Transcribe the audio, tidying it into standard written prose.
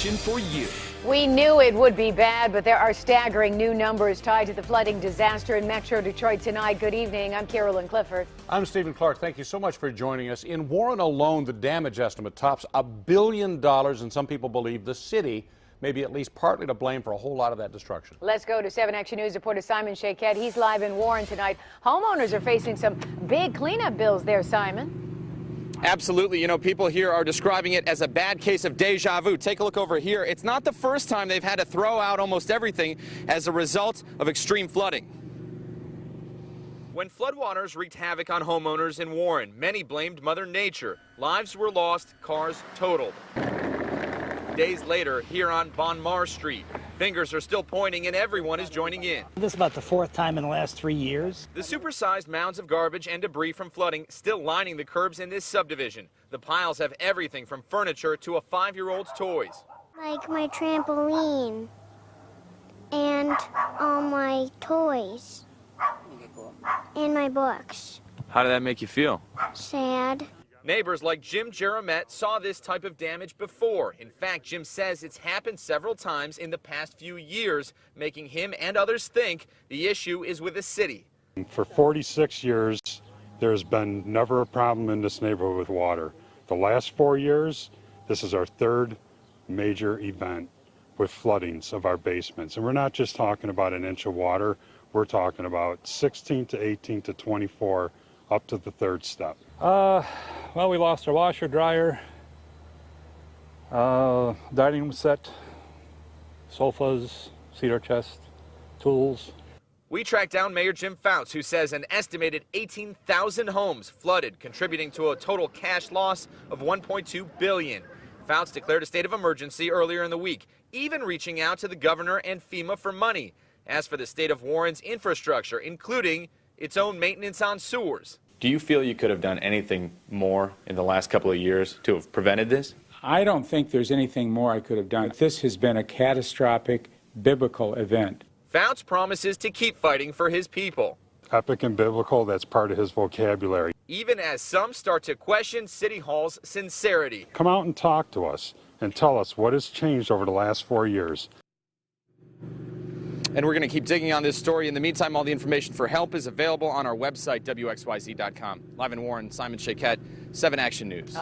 action for you. We knew it would be bad, but there are staggering new numbers tied to the flooding disaster in Metro Detroit tonight. Good evening. I'm Carolyn Clifford. I'm Stephen Clark. Thank you so much for joining us. In Warren alone, the damage estimate tops $1 billion, and some people believe the city may be at least partly to blame for a whole lot of that destruction. Let's go to 7 Action News reporter Simon Shaquette. He's live in Warren tonight. Homeowners are facing some big cleanup bills there, Simon. Absolutely. You know, people here are describing it as a bad case of deja vu. Take a look over here. It's not the first time they've had to throw out almost everything as a result of extreme flooding. When floodwaters wreaked havoc on homeowners in Warren, many blamed Mother Nature. Lives were lost, cars totaled. Days later, here on Bon Mar Street, fingers are still pointing and everyone is joining in. This is about the fourth time in the last 3 years. The supersized mounds of garbage and debris from flooding still lining the curbs in this subdivision. The piles have everything from furniture to a 5-year-old's toys. Like my trampoline and all my toys and my books. How did that make you feel? Sad. Neighbors like Jim Jeromette saw this type of damage before. In fact, Jim says it's happened several times in the past few years, making him and others think the issue is with the city. For 46 years, there's been never a problem in this neighborhood with water. The last 4 years, this is our third major event with floodings of our basements. And we're not just talking about an inch of water, we're talking about 16 to 18 to 24 up to the third step. Well, we lost our washer, dryer, dining room set, sofas, cedar chest, tools. We tracked down Mayor Jim Fouts, who says an estimated 18,000 homes flooded, contributing to a total cash loss of $1.2 billion. Fouts declared a state of emergency earlier in the week, even reaching out to the governor and FEMA for money. As for the state of Warren's infrastructure, including its own maintenance on sewers. Do you feel you could have done anything more in the last couple of years to have prevented this? I don't think there's anything more I could have done. This has been a catastrophic biblical event. Fouts promises to keep fighting for his people. Epic and biblical, that's part of his vocabulary. Even as some start to question City Hall's sincerity. Come out and talk to us and tell us what has changed over the last 4 years. And we're going to keep digging on this story. In the meantime, all the information for help is available on our website, WXYZ.com. Live in Warren, Simon Shaquette, 7 Action News.